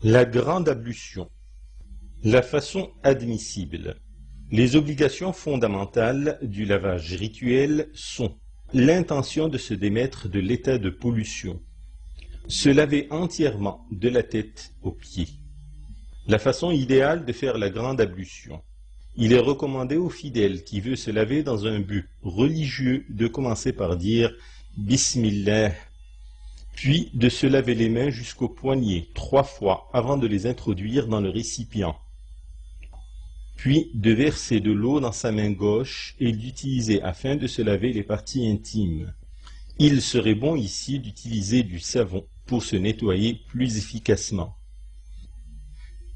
La grande ablution. La façon admissible. Les obligations fondamentales du lavage rituel sont l'intention de se démettre de l'état de pollution, se laver entièrement de la tête aux pieds. La façon idéale de faire la grande ablution. Il est recommandé aux fidèles qui veut se laver dans un but religieux de commencer par dire « Bismillah », puis de se laver les mains jusqu'aux poignets 3 fois avant de les introduire dans le récipient, puis de verser de l'eau dans sa main gauche et d'utiliser afin de se laver les parties intimes. Il serait bon ici d'utiliser du savon pour se nettoyer plus efficacement.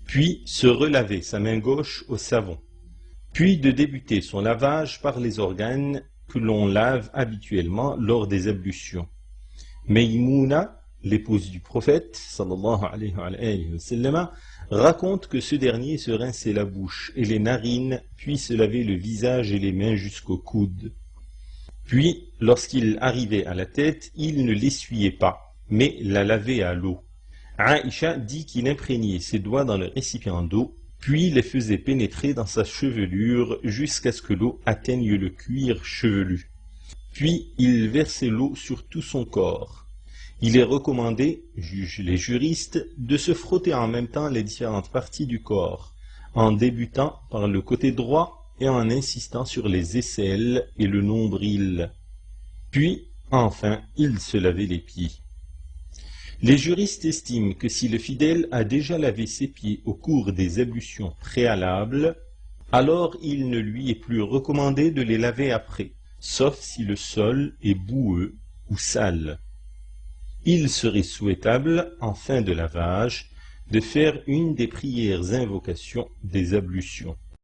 Puis se relaver sa main gauche au savon, puis de débuter son lavage par les organes que l'on lave habituellement lors des ablutions. Maïmouna, l'épouse du prophète, sallallahu alayhi wa sallam, raconte que ce dernier se rinçait la bouche et les narines, puis se lavait le visage et les mains jusqu'au coude. Puis, lorsqu'il arrivait à la tête, il ne l'essuyait pas, mais la lavait à l'eau. Aïcha dit qu'il imprégnait ses doigts dans le récipient d'eau, puis les faisait pénétrer dans sa chevelure jusqu'à ce que l'eau atteigne le cuir chevelu. Puis il versait l'eau sur tout son corps. Il est recommandé, jugent les juristes, de se frotter en même temps les différentes parties du corps, en débutant par le côté droit et en insistant sur les aisselles et le nombril. Puis, enfin, il se lavait les pieds. Les juristes estiment que si le fidèle a déjà lavé ses pieds au cours des ablutions préalables, alors il ne lui est plus recommandé de les laver après, sauf si le sol est boueux ou sale. Il serait souhaitable, en fin de lavage, de faire une des prières invocations des ablutions.